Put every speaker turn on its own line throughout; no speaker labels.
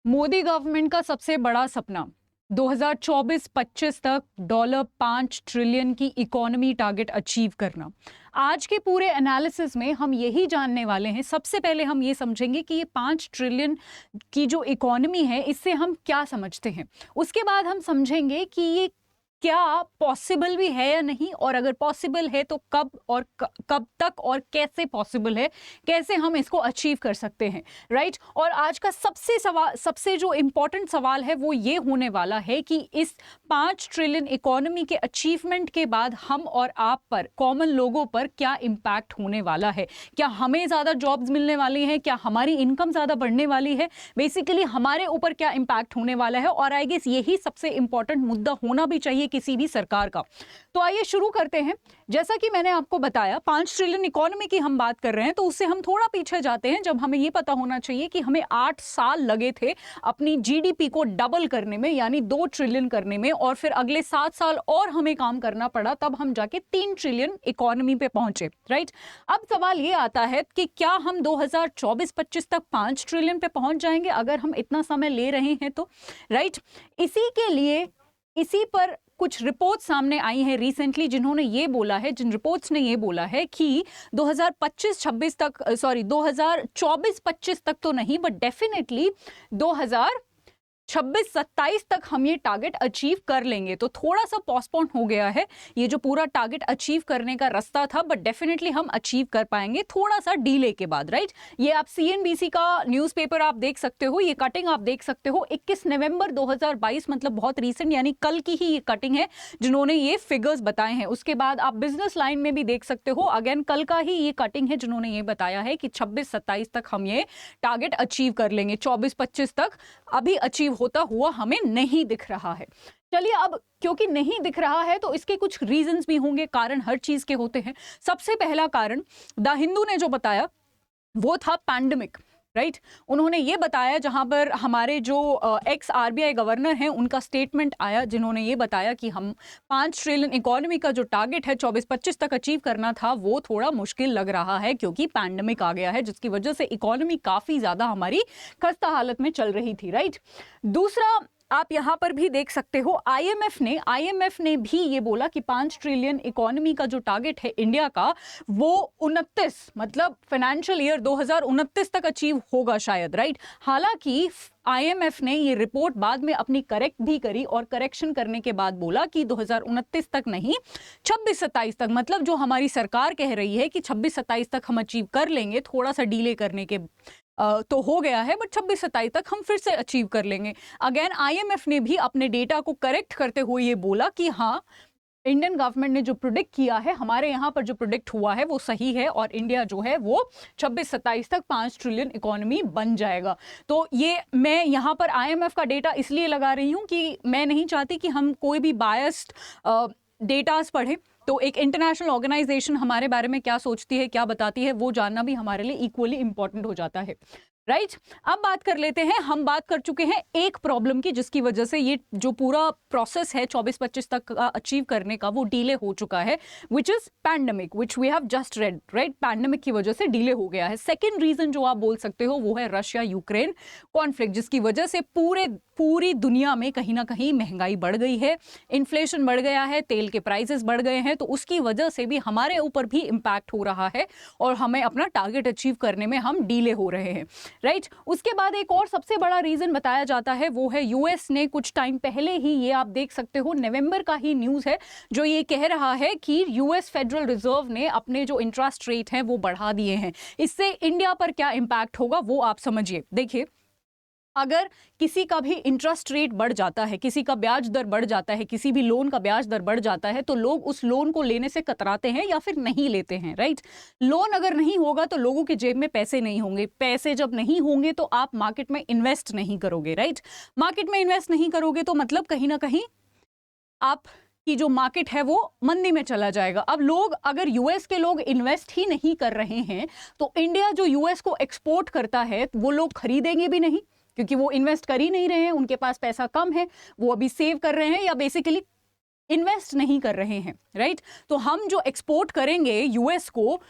Modi government का सबसे बड़ा सपना 2024-25 तक $5 ट्रिलियन की इकोनॉमी टारगेट अचीव करना। आज के पूरे एनालिसिस में हम यही जानने वाले हैं। सबसे पहले हम ये समझेंगे कि ये 5 ट्रिलियन की जो इकोनॉमी है इससे हम क्या समझते हैं। उसके बाद हम समझेंगे कि ये क्या पॉसिबल भी है या नहीं, और अगर पॉसिबल है तो कब और कब तक और कैसे पॉसिबल है, कैसे हम इसको अचीव कर सकते हैं, राइट। और आज का सबसे जो इम्पोर्टेंट सवाल है वो ये होने वाला है कि इस 5 ट्रिलियन इकोनॉमी के अचीवमेंट के बाद हम और आप पर, कॉमन लोगों पर क्या इम्पैक्ट होने वाला है। क्या हमें ज़्यादा जॉब्स मिलने वाली हैं, क्या हमारी इनकम ज़्यादा बढ़ने वाली है, बेसिकली हमारे ऊपर क्या इम्पैक्ट होने वाला है। और आई गेस यही सबसे इम्पोर्टेंट मुद्दा होना भी चाहिए किसी भी सरकार का। तो आइए शुरू करते हैं। जैसा कि मैंने आपको बताया 5 ट्रिलियन इकोनॉमी की हम बात कर रहे हैं, तो उससे हम थोड़ा पीछे जाते हैं, जब हमें यह पता होना चाहिए कि हमें 8 साल लगे थे अपनी जीडीपी को डबल करने में, यानी 2 ट्रिलियन करने में, और फिर अगले 7 साल और हमें काम करना पड़ा, तब हम जाके 3 ट्रिलियन इकोनॉमी पे पहुंचे, राइट। अब सवाल ये आता है कि क्या हम 2024-25 तक 5 ट्रिलियन पे पहुंच जाएंगे अगर हम इतना समय ले रहे हैं तो, राइट। इसी पर कुछ रिपोर्ट सामने आई हैं रिसेंटली, जिन रिपोर्ट्स ने ये बोला है कि 2025-26 तक, 2024-25 तक तो नहीं, बट डेफिनेटली 2026-27 तक हम ये टारगेट अचीव कर लेंगे। तो थोड़ा सा पोस्टपोन हो गया है ये जो पूरा टारगेट अचीव करने का रास्ता था, बट डेफिनेटली हम अचीव कर पाएंगे थोड़ा सा डीले के बाद, राइट। ये आप सीएनबीसी का न्यूज़पेपर आप देख सकते हो, ये कटिंग आप देख सकते हो 21 नवंबर 2022, मतलब बहुत रीसेंट, यानी कल की ही ये कटिंग है जिन्होंने ये फिगर्स बताए हैं। उसके बाद आप बिजनेस लाइन में भी देख सकते हो, अगेन कल का ही ये कटिंग है जिन्होंने ये बताया है कि 26-27 तक हम ये टारगेट अचीव कर लेंगे। 24-25 तक अभी अचीव होता हुआ हमें नहीं दिख रहा है। चलिए, अब क्योंकि नहीं दिख रहा है तो इसके कुछ रीजंस भी होंगे, कारण हर चीज के होते हैं। सबसे पहला कारण द हिंदू ने जो बताया वो था पैंडेमिक, राइट। उन्होंने ये बताया, जहां पर हमारे जो एक्स आरबीआई गवर्नर हैं उनका स्टेटमेंट आया, जिन्होंने ये बताया कि हम 5 ट्रिलियन इकोनॉमी का जो टारगेट है 24-25 तक अचीव करना था, वो थोड़ा मुश्किल लग रहा है क्योंकि पैंडेमिक आ गया है, जिसकी वजह से इकोनॉमी काफी ज्यादा हमारी खस्ता हालत में चल रही थी, राइट। दूसरा, आप यहां पर भी देख सकते हो, आईएमएफ ने भी ये बोला कि 5 ट्रिलियन इकोनॉमी का जो टारगेट है इंडिया का, वो 29, मतलब फाइनेंशियल ईयर 2029 तक अचीव होगा शायद, राइट। हालांकि आईएमएफ ने ये रिपोर्ट बाद में अपनी करेक्ट भी करी, और करेक्शन करने के बाद बोला कि 2029 तक नहीं, 26-27 तक, मतलब जो हमारी सरकार कह रही है कि 26-27 तक हम अचीव कर लेंगे, थोड़ा सा डिले करने के तो हो गया है, बट 26-27 तक हम फिर से अचीव कर लेंगे। अगेन आईएमएफ ने भी अपने डेटा को करेक्ट करते हुए ये बोला कि हाँ, इंडियन गवर्नमेंट ने जो प्रोडिक्ट किया है, हमारे यहाँ पर जो प्रोडिक्ट हुआ है वो सही है, और इंडिया जो है वो 26-27 तक 5 ट्रिलियन इकोनॉमी बन जाएगा। तो ये मैं यहाँ पर आईएमएफ का डेटा इसलिए लगा रही हूँ कि मैं नहीं चाहती कि हम कोई भी बायस्ड डेटास पढ़ें। तो एक इंटरनेशनल ऑर्गेनाइजेशन हमारे बारे में क्या सोचती है, क्या बताती है, वो जानना भी हमारे लिए इक्वली इंपॉर्टेंट हो जाता है, राइट। अब बात कर लेते हैं, हम बात कर चुके हैं एक प्रॉब्लम की, जिसकी वजह से ये जो पूरा प्रोसेस है 24-25 तक का अचीव करने का, वो डिले हो चुका है, which is pandemic, which we have just read, right. Pandemic की वजह से डिले हो गया है। सेकेंड रीजन जो आप बोल सकते हो वो है रशिया यूक्रेन कॉन्फ्लिक्ट, जिसकी वजह से पूरी दुनिया में कहीं ना कहीं महंगाई बढ़ गई है, इन्फ्लेशन बढ़ गया है, तेल के प्राइसेस बढ़ गए हैं, तो उसकी वजह से भी हमारे ऊपर भी इम्पैक्ट हो रहा है, और हमें अपना टारगेट अचीव करने में हम डिले हो रहे हैं, राइट। उसके बाद एक और सबसे बड़ा रीजन बताया जाता है, वो है यूएस ने कुछ टाइम पहले ही, ये आप देख सकते हो नवंबर का ही न्यूज़ है, जो ये कह रहा है कि यूएस फेडरल रिजर्व ने अपने जो इंटरेस्ट रेट हैं वो बढ़ा दिए हैं। इससे इंडिया पर क्या इम्पैक्ट होगा वो आप समझिए। देखिए, अगर किसी का भी इंटरेस्ट रेट बढ़ जाता है, किसी का ब्याज दर बढ़ जाता है, किसी भी लोन का ब्याज दर बढ़ जाता है, तो लोग उस लोन को लेने से कतराते हैं या फिर नहीं लेते हैं, राइट। लोन अगर नहीं होगा तो लोगों के जेब में पैसे नहीं होंगे, पैसे जब नहीं होंगे तो आप मार्केट में इन्वेस्ट नहीं करोगे, राइट। मार्केट में इन्वेस्ट नहीं करोगे तो मतलब कहीं ना कहीं आप कि जो मार्केट है वो मंदी में चला जाएगा। अब लोग, अगर यूएस के लोग इन्वेस्ट ही नहीं कर रहे हैं, तो इंडिया जो यूएस को एक्सपोर्ट करता है वो लोग खरीदेंगे भी नहीं, क्योंकि वो इन्वेस्ट कर ही नहीं रहे हैं, उनके पास पैसा कम है, वो अभी सेव कर रहे हैं या बेसिकली इन्वेस्ट नहीं कर रहे हैं, राइट। तो हम जो एक्सपोर्ट करेंगे यूएस को,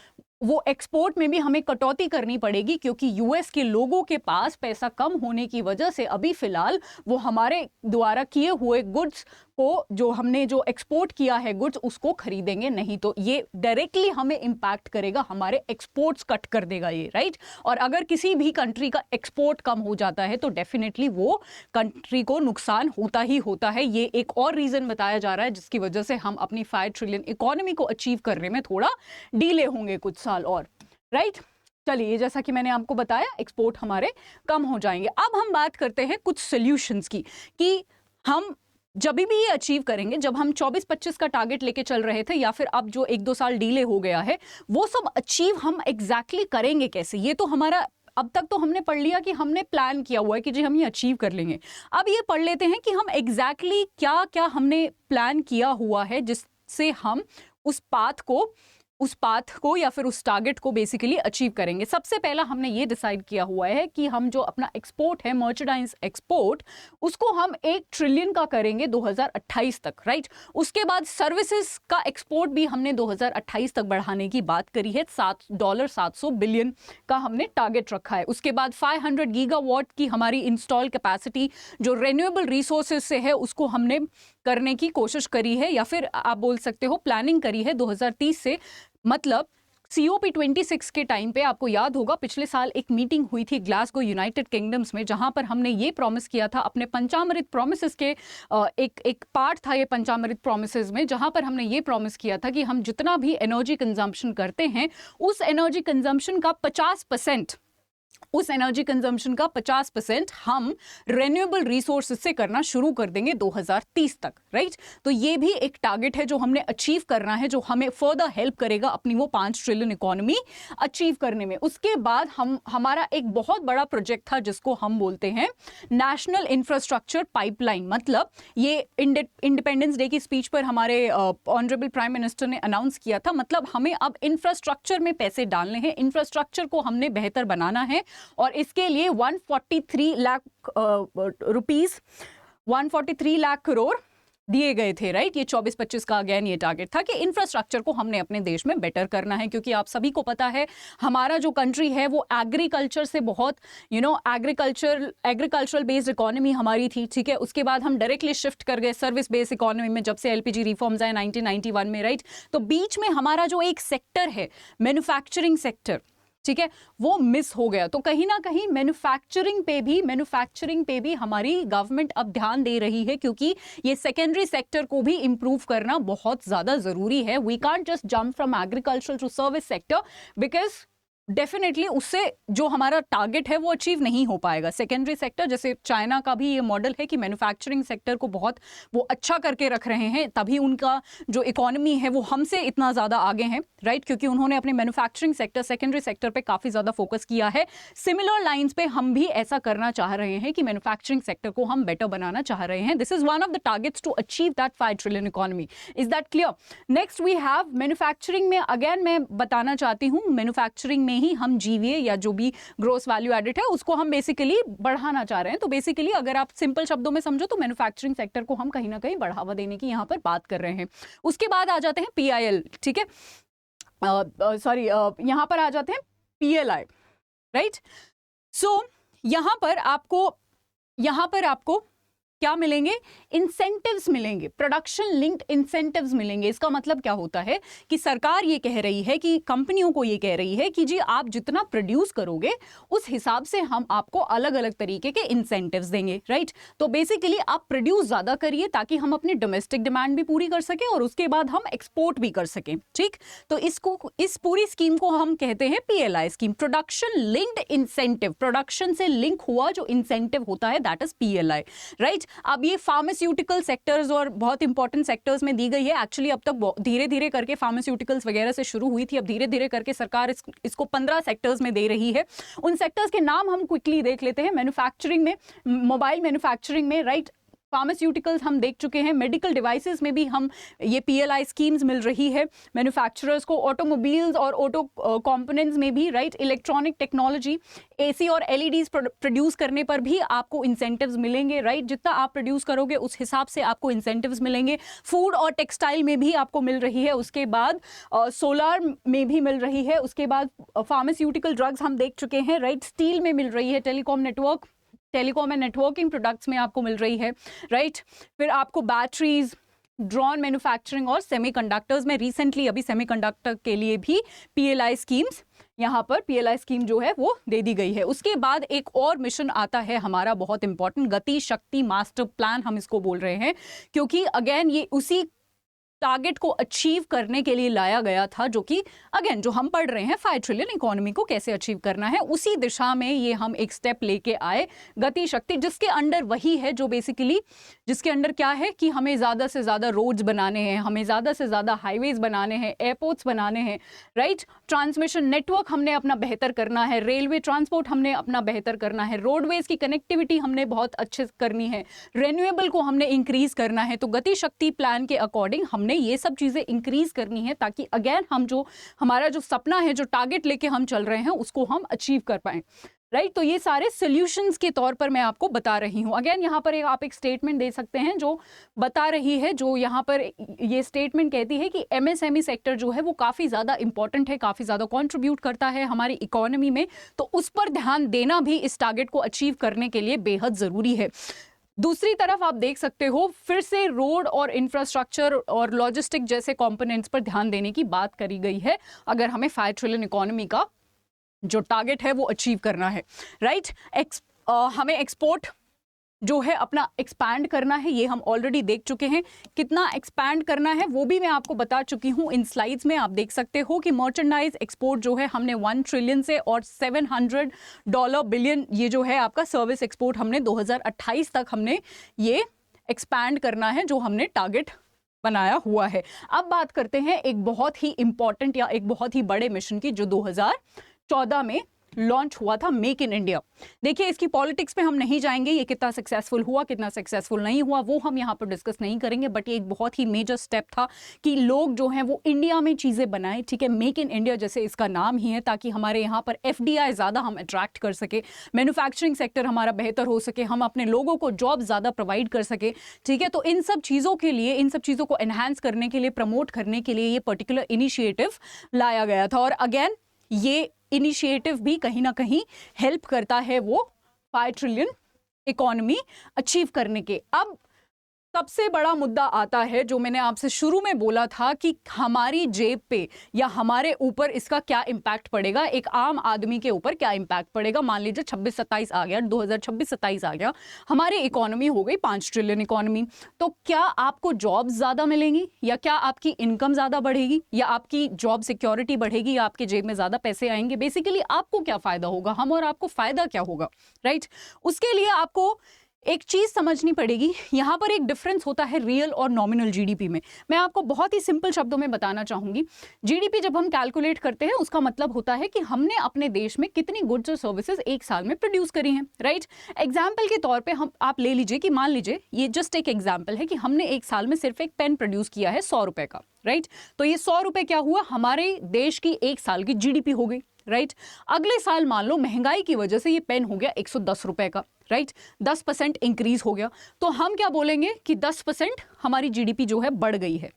वो एक्सपोर्ट में भी हमें कटौती करनी पड़ेगी, क्योंकि यूएस के लोगों के पास पैसा कम होने की वजह से अभी फिलहाल वो हमारे द्वारा किए हुए गुड्स को, जो हमने जो एक्सपोर्ट किया है गुड्स, उसको खरीदेंगे नहीं। तो ये डायरेक्टली हमें इंपैक्ट करेगा, हमारे एक्सपोर्ट्स कट कर देगा ये, राइट। और अगर किसी भी कंट्री का एक्सपोर्ट कम हो जाता है तो डेफिनेटली वो कंट्री को नुकसान होता ही होता है। ये एक और रीजन बताया जा रहा है जिसकी वजह से हम अपनी 5 ट्रिलियन इकोनॉमी को अचीव करने में थोड़ा डीले होंगे कुछ साल और, राइट। चलिए, जैसा कि मैंने आपको बताया, एक्सपोर्ट हमारे कम हो जाएंगे। अब हम बात करते हैं कुछ सॉल्यूशंस की, कि हम जब भी ये अचीव करेंगे, जब हम 24-25 का टारगेट लेके चल रहे थे, या फिर अब जो 1-2 साल डीले हो गया है, वो सब अचीव हम एग्जैक्टली करेंगे कैसे। ये तो हमारा अब तक तो हमने पढ़ लिया कि हमने प्लान किया हुआ है कि जी हम ये अचीव कर लेंगे। अब ये पढ़ लेते हैं कि हम एग्जैक्टली क्या क्या हमने प्लान किया हुआ है जिससे हम उस पाथ को या फिर उस टारगेट को बेसिकली अचीव करेंगे। सबसे पहला हमने ये डिसाइड किया हुआ है कि हम जो अपना एक्सपोर्ट है, मर्चेंडाइज एक्सपोर्ट, उसको हम 1 ट्रिलियन का करेंगे 2028 तक, राइट। उसके बाद सर्विसेज का एक्सपोर्ट भी हमने 2028 तक बढ़ाने की बात करी है, $700 बिलियन का हमने टारगेट रखा है। उसके बाद 500 गीगावाट की हमारी इंस्टॉल कैपेसिटी जो रिन्यूएबल रिसोर्सेज से है, उसको हमने करने की कोशिश करी है, या फिर आप बोल सकते हो प्लानिंग करी है 2030 से। मतलब COP26 के टाइम पे आपको याद होगा पिछले साल एक मीटिंग हुई थी ग्लासगो यूनाइटेड किंगडम्स में, जहां पर हमने ये प्रॉमिस किया था अपने पंचामृत प्रॉमिसेस के एक पार्ट था ये पंचामृत प्रॉमिसेस में, जहां पर हमने ये प्रॉमिस किया था कि हम जितना भी एनर्जी कंजम्पशन करते हैं, उस एनर्जी कंजम्पशन का 50% हम रिन्यूएबल रिसोर्सेज से करना शुरू कर देंगे 2030 तक, राइट। तो ये भी एक टारगेट है जो हमने अचीव करना है, जो हमें फर्दर हेल्प करेगा अपनी वो 5 ट्रिलियन इकोनॉमी अचीव करने में। उसके बाद हमारा एक बहुत बड़ा प्रोजेक्ट था जिसको हम बोलते हैं नेशनल इंफ्रास्ट्रक्चर पाइपलाइन। मतलब ये इंडिपेंडेंस डे की स्पीच पर हमारे ऑनरेबल प्राइम मिनिस्टर ने अनाउंस किया था। मतलब हमें अब इंफ्रास्ट्रक्चर में पैसे डालने हैं, इंफ्रास्ट्रक्चर को हमने बेहतर बनाना है, और इसके लिए 143 लाख करोड़ दिए गए थे, राइट। ये 24-25 का अगेन ये टारगेट था कि इंफ्रास्ट्रक्चर को हमने अपने देश में बेटर करना है, क्योंकि आप सभी को पता है हमारा जो कंट्री है वो एग्रीकल्चर से बहुत एग्रीकल्चरल बेस्ड इकोनॉमी हमारी थी, ठीक है। उसके बाद हम डायरेक्टली शिफ्ट कर गए सर्विस बेस्ड इकोनॉमी में जब से LPG रिफॉर्म्स आए 1991 में, राइट। तो बीच में हमारा जो एक सेक्टर है मैन्युफैक्चरिंग सेक्टर, ठीक है, वो मिस हो गया। तो कहीं ना कहीं मैन्युफैक्चरिंग पे भी हमारी गवर्नमेंट अब ध्यान दे रही है, क्योंकि ये सेकेंडरी सेक्टर को भी इंप्रूव करना बहुत ज्यादा जरूरी है। We can't just jump from agriculture to service sector, because definitely उससे जो हमारा टारगेट है वो अचीव नहीं हो पाएगा। सेकेंडरी सेक्टर, जैसे चाइना का भी ये मॉडल है कि मैन्युफैक्चरिंग सेक्टर को बहुत वो अच्छा करके रख रहे हैं, तभी उनका जो इकोनॉमी है वो हमसे इतना ज़्यादा आगे है, राइट, क्योंकि उन्होंने अपने मैन्युफैक्चरिंग सेक्टर, सेकेंडरी सेक्टर पे काफ़ी ज़्यादा फोकस किया है। सिमिलर लाइन्स पे हम भी ऐसा करना चाह रहे हैं कि मैन्युफैक्चरिंग सेक्टर को हम बेटर बनाना चाह रहे हैं। This is one of the targets to achieve that 5 trillion economy. Is that clear? Next we have manufacturing में, अगेन मैं बताना चाहती हूँ, मैन्युफैक्चरिंग में ही हम GVA या जो भी ग्रोस वैल्यू एडिड है उसको हम बेसिकली बढ़ाना चाह रहे हैं। तो बेसिकली अगर आप सिंपल शब्दों में समझो तो मैन्युफैक्चरिंग सेक्टर को हम कहीं ना कहीं बढ़ावा देने की यहाँ पर बात कर रहे हैं। उसके बाद आ जाते हैं PIL, ठीक है, यहाँ पर आ जाते हैं PLI, राइट। सो यहाँ पर आपको क्या मिलेंगे? इंसेंटिव्स मिलेंगे, प्रोडक्शन लिंक्ड इंसेंटिव्स मिलेंगे। इसका मतलब क्या होता है कि सरकार ये कह रही है कि कंपनियों को ये कह रही है कि जी आप जितना प्रोड्यूस करोगे उस हिसाब से हम आपको अलग अलग तरीके के इंसेंटिव्स देंगे, राइट। तो बेसिकली आप प्रोड्यूस ज्यादा करिए ताकि हम अपनी डोमेस्टिक डिमांड भी पूरी कर सकें और उसके बाद हम एक्सपोर्ट भी कर सकें, ठीक। तो इस पूरी स्कीम को हम कहते हैं PLI scheme, production linked incentive. Production से लिंक हुआ जो इंसेंटिव होता है दैट इज PLI, राइट। अब ये फार्मास्यूटिकल सेक्टर्स और बहुत इंपॉर्टेंट सेक्टर्स में दी गई है। एक्चुअली अब तक धीरे धीरे करके फार्मास्यूटिकल्स वगैरह से शुरू हुई थी, अब धीरे धीरे करके सरकार इसको 15 सेक्टर्स में दे रही है। उन सेक्टर्स के नाम हम क्विकली देख लेते हैं। मैन्युफैक्चरिंग में, मोबाइल मैन्युफैक्चरिंग में, राइट, फार्मास्यूटिकल्स हम देख चुके हैं, मेडिकल डिवाइसेस में भी हम ये PLI स्कीम्स मिल रही है मैन्युफैक्चरर्स को, ऑटोमोबाइल्स और ऑटो कंपोनेंट्स में भी, राइट, इलेक्ट्रॉनिक टेक्नोलॉजी, AC और LEDs प्रोड्यूस करने पर भी आपको इंसेंटिव्स मिलेंगे, राइट, जितना आप प्रोड्यूस करोगे उस हिसाब से आपको इंसेंटिव्स मिलेंगे। फूड और टेक्सटाइल में भी आपको मिल रही है, उसके बाद सोलार में भी मिल रही है, उसके बाद फार्मास्यूटिकल ड्रग्स हम देख चुके हैं, राइट, स्टील में मिल रही है, टेलीकॉम एंड नेटवर्किंग प्रोडक्ट्स में आपको मिल रही है, राइट। फिर आपको बैटरीज, ड्रोन मैन्युफैक्चरिंग और सेमीकंडक्टर्स में रिसेंटली अभी सेमीकंडक्टर के लिए भी PLI स्कीम्स, यहाँ पर PLI स्कीम जो है वो दे दी गई है। उसके बाद एक और मिशन आता है हमारा बहुत इंपॉर्टेंट, गति शक्ति मास्टर प्लान हम इसको बोल रहे हैं, क्योंकि अगेन ये उसी टारगेट को अचीव करने के लिए लाया गया था, जो कि अगेन जो हम पढ़ रहे हैं 5 ट्रिलियन इकोनॉमी को कैसे अचीव करना है, उसी दिशा में ये हम एक स्टेप लेके आए, गति शक्ति, जिसके अंडर वही है जो बेसिकली, जिसके अंडर क्या है कि हमें ज़्यादा से ज़्यादा रोड्स बनाने हैं, हमें ज़्यादा से ज़्यादा हाईवेज बनाने हैं, एयरपोर्ट्स बनाने हैं, राइट, ट्रांसमिशन नेटवर्क हमने अपना बेहतर करना है, रेलवे ट्रांसपोर्ट हमने अपना बेहतर करना है, रोडवेज की कनेक्टिविटी हमने बहुत अच्छे से करनी है, रेन्यूएबल को हमने इंक्रीज करना है। तो गति शक्ति प्लान के अकॉर्डिंग हमने ये सब चीजें इंक्रीज करनी है, ताकि अगेन हम जो हमारा जो सपना है, जो टारगेट लेके हम चल रहे हैं, उसको हम अचीव कर पाएं, राइट। तो ये सारे सॉल्यूशंस के तौर पर मैं आपको बता रही हूं। अगेन यहाँ पर आप एक स्टेटमेंट दे सकते हैं जो बता रही है, जो यहाँ पर ये स्टेटमेंट कहती है कि MSME सेक्टर जो है वो काफी ज्यादा इंपॉर्टेंट है, काफी ज्यादा कंट्रीब्यूट करता है हमारी इकोनॉमी में, तो उस पर ध्यान देना भी इस टारगेट को अचीव करने के लिए बेहद जरूरी है। दूसरी तरफ आप देख सकते हो फिर से रोड और इंफ्रास्ट्रक्चर और लॉजिस्टिक जैसे कंपोनेंट्स पर ध्यान देने की बात करी गई है, अगर हमें 5 ट्रिलियन इकोनॉमी का जो टारगेट है वो अचीव करना है, राइट। हमें एक्सपोर्ट जो है अपना एक्सपैंड करना है, ये हम ऑलरेडी देख चुके हैं। कितना एक्सपैंड करना है वो भी मैं आपको बता चुकी हूँ इन स्लाइड्स में। आप देख सकते हो कि मर्चेंडाइज एक्सपोर्ट जो है हमने 1 ट्रिलियन से और $700 बिलियन, ये जो है आपका सर्विस एक्सपोर्ट हमने 2028 तक हमने ये एक्सपैंड करना है, जो हमने टारगेट बनाया हुआ है। अब बात करते हैं एक बहुत ही इंपॉर्टेंट या एक बहुत ही बड़े मिशन की, जो 2014 में लॉन्च हुआ था, मेक इन इंडिया। देखिए इसकी पॉलिटिक्स में हम नहीं जाएंगे, ये कितना सक्सेसफुल हुआ कितना सक्सेसफुल नहीं हुआ वो हम यहाँ पर डिस्कस नहीं करेंगे, बट ये एक बहुत ही मेजर स्टेप था कि लोग जो हैं वो इंडिया में चीज़ें बनाएं, ठीक है, मेक इन इंडिया जैसे इसका नाम ही है, ताकि हमारे यहाँ पर FDI ज़्यादा हम अट्रैक्ट कर सके, मैन्युफैक्चरिंग सेक्टर हमारा बेहतर हो सके, हम अपने लोगों को जॉब ज़्यादा प्रोवाइड कर सके, ठीक है। तो इन सब चीज़ों के लिए, इन सब चीज़ों को एनहांस करने के लिए, प्रमोट करने के लिए ये पर्टिकुलर इनिशिएटिव लाया गया था। और अगेन ये इनिशिएटिव भी कहीं ना कहीं हेल्प करता है वो 5 ट्रिलियन इकोनॉमी अचीव करने के। अब सबसे बड़ा मुद्दा आता है जो मैंने आपसे शुरू में बोला था कि हमारी जेब पे या हमारे ऊपर इसका क्या इम्पैक्ट पड़ेगा, एक आम आदमी के ऊपर क्या इम्पैक्ट पड़ेगा। मान लीजिए 26-27 आ गया, 2026-27 आ गया, हमारी इकोनॉमी हो गई 5 ट्रिलियन इकोनॉमी, तो क्या आपको जॉब ज़्यादा मिलेंगी, या क्या आपकी इनकम ज़्यादा बढ़ेगी, या आपकी जॉब सिक्योरिटी बढ़ेगी, या आपके जेब में ज़्यादा पैसे आएंगे। बेसिकली आपको क्या फ़ायदा होगा, हम और आपको फ़ायदा क्या होगा, राइट। उसके लिए आपको एक चीज समझनी पड़ेगी, यहां पर एक डिफरेंस होता है रियल और नॉमिनल जीडीपी में। मैं आपको बहुत ही सिंपल शब्दों में बताना चाहूंगी। जीडीपी जब हम कैलकुलेट करते हैं उसका मतलब होता है कि हमने अपने देश में कितनी गुड्स और सर्विसेज एक साल में प्रोड्यूस करी हैं, राइट। एग्जाम्पल के तौर पे हम आप ले लीजिए कि मान लीजिए ये जस्ट एक एग्जाम्पल है कि हमने एक साल में सिर्फ एक पेन प्रोड्यूस किया है 100 रुपए का, राइट। तो ये 100 रुपए क्या हुआ, हमारे देश की एक साल की जीडीपी हो गई, राइट। अगले साल मान लो महंगाई की वजह से ये पेन हो गया 110 रुपए का, राइट, 10% इंक्रीज हो गया, तो हम क्या बोलेंगे कि 10% हमारी जीडीपी जो है बढ़ गई है,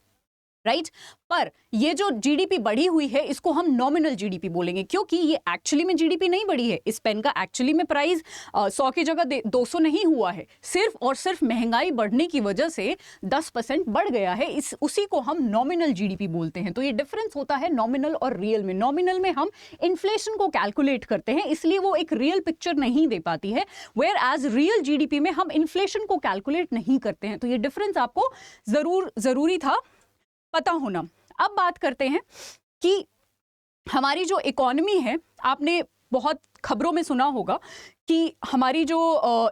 राइट। पर ये जो जीडीपी बढ़ी हुई है इसको हम नॉमिनल जीडीपी बोलेंगे, क्योंकि ये एक्चुअली में जीडीपी नहीं बढ़ी है। इस पेन का एक्चुअली में प्राइस 100 की जगह 200 नहीं हुआ है, सिर्फ और सिर्फ महंगाई बढ़ने की वजह से 10% बढ़ गया है, उसी को हम नॉमिनल जीडीपी बोलते हैं। तो ये डिफरेंस होता है नॉमिनल और रियल में। नॉमिनल में हम इन्फ्लेशन को कैलकुलेट करते हैं, इसलिए वो एक रियल पिक्चर नहीं दे पाती है, वेयर एज रियल जीडीपी में हम इन्फ्लेशन को कैलकुलेट नहीं करते हैं। तो ये डिफरेंस आपको जरूरी था पता होना। अब बात करते हैं कि हमारी जो इकोनॉमी है, आपने बहुत खबरों में सुना होगा कि हमारी जो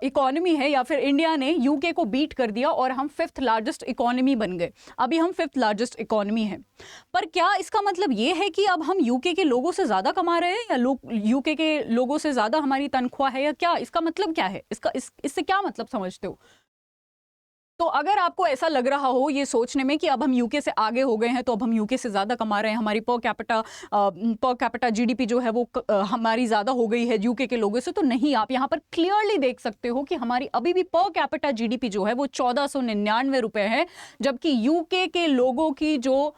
इकोनॉमी है या फिर इंडिया ने यूके को बीट कर दिया और हम 5th लार्जेस्ट इकोनॉमी बन गए। अभी हम 5th लार्जेस्ट इकोनॉमी है, पर क्या इसका मतलब ये है कि अब हम यूके के लोगों से ज़्यादा कमा रहे हैं, या यूके के लोगों से ज़्यादा हमारी तनख्वाह है, या क्या इसका मतलब क्या है, इससे क्या मतलब समझते हो? तो अगर आपको ऐसा लग रहा हो ये सोचने में कि अब हम यूके से आगे हो गए हैं, तो अब हम यूके से ज़्यादा कमा रहे हैं, हमारी पर कैपिटा जीडीपी जो है वो हमारी ज़्यादा हो गई है यूके के लोगों से, तो नहीं, आप यहाँ पर क्लियरली देख सकते हो कि हमारी अभी भी पर कैपिटा जीडीपी जो है वो 1499 रुपये है, जबकि यूके के लोगों की जो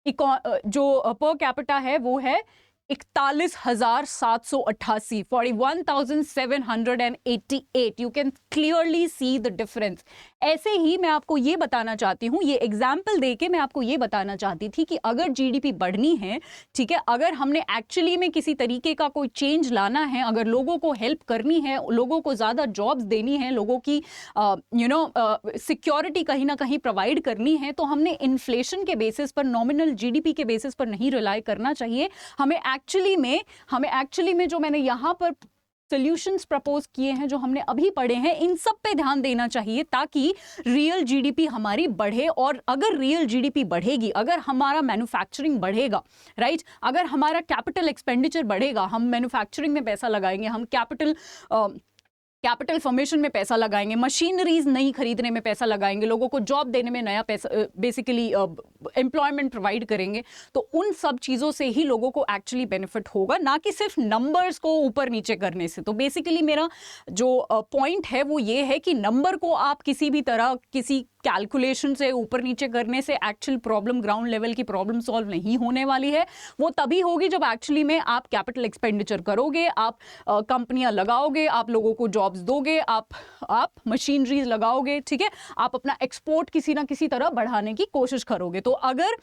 पर कैपिटा है वो है 41,788, 41,788. You can clearly see the difference. ऐसे ही मैं आपको ये बताना चाहती हूँ, ये एग्जाम्पल देके मैं आपको ये बताना चाहती थी कि अगर जीडीपी बढ़नी है, ठीक है, अगर हमने एक्चुअली में किसी तरीके का कोई चेंज लाना है, अगर लोगों को हेल्प करनी है, लोगों को ज़्यादा जॉब्स देनी है, लोगों की सिक्योरिटी कहीं ना कहीं प्रोवाइड करनी है, तो हमने इन्फ्लेशन के बेसिस पर, नॉमिनल जीडीपी के बेसिस पर नहीं रिलाई करना चाहिए. हमें एक्चुअली में जो मैंने यहाँ पर सॉल्यूशंस प्रपोज किए हैं, जो हमने अभी पढ़े हैं, इन सब पे ध्यान देना चाहिए ताकि रियल जीडीपी हमारी बढ़े. और अगर रियल जीडीपी बढ़ेगी, अगर हमारा मैन्युफैक्चरिंग बढ़ेगा, राइट, अगर हमारा कैपिटल एक्सपेंडिचर बढ़ेगा, हम मैन्युफैक्चरिंग में पैसा लगाएंगे, हम कैपिटल फॉर्मेशन में पैसा लगाएंगे, मशीनरीज नई खरीदने में पैसा लगाएंगे, लोगों को जॉब देने में नया पैसा, बेसिकली एम्प्लॉयमेंट प्रोवाइड करेंगे, तो उन सब चीज़ों से ही लोगों को एक्चुअली बेनिफिट होगा, ना कि सिर्फ नंबर्स को ऊपर नीचे करने से. तो बेसिकली मेरा जो पॉइंट है वो ये है कि नंबर को आप किसी भी तरह, किसी कैलकुलेशन से ऊपर नीचे करने से एक्चुअल प्रॉब्लम, ग्राउंड लेवल की प्रॉब्लम सॉल्व नहीं होने वाली है. वो तभी होगी जब एक्चुअली में आप कैपिटल एक्सपेंडिचर करोगे, आप कंपनियां लगाओगे, आप लोगों को जॉब्स दोगे, आप मशीनरीज लगाओगे, ठीक है, आप अपना एक्सपोर्ट किसी ना किसी तरह बढ़ाने की कोशिश करोगे. तो अगर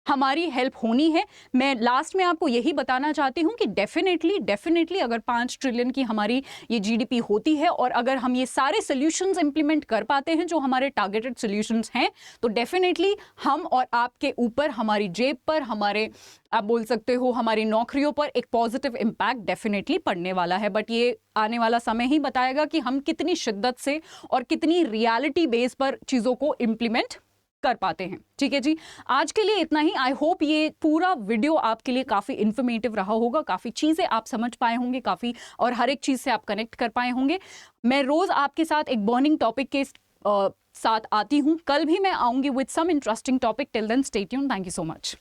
हमारी हेल्प होनी है, मैं लास्ट में आपको यही बताना चाहती हूँ कि डेफिनेटली अगर 5 ट्रिलियन की हमारी ये जीडीपी होती है, और अगर हम ये सारे सॉल्यूशंस इंप्लीमेंट कर पाते हैं जो हमारे टारगेटेड सॉल्यूशंस हैं, तो डेफिनेटली हम और आपके ऊपर, हमारी जेब पर, हमारे, आप बोल सकते हो, हमारी नौकरियों पर एक पॉजिटिव इम्पैक्ट डेफिनेटली पड़ने वाला है. बट ये आने वाला समय ही बताएगा कि हम कितनी शिद्दत से और कितनी रियलिटी बेस पर चीज़ों को इम्प्लीमेंट कर पाते हैं. ठीक है जी, आज के लिए इतना ही. आई होप ये पूरा वीडियो आपके लिए काफ़ी इन्फॉर्मेटिव रहा होगा, काफ़ी चीज़ें आप समझ पाए होंगे, काफ़ी, और हर एक चीज़ से आप कनेक्ट कर पाए होंगे. मैं रोज़ आपके साथ एक बर्निंग टॉपिक के साथ आती हूँ. कल भी मैं आऊँगी with some interesting topic. Till then stay tuned. Thank you so much.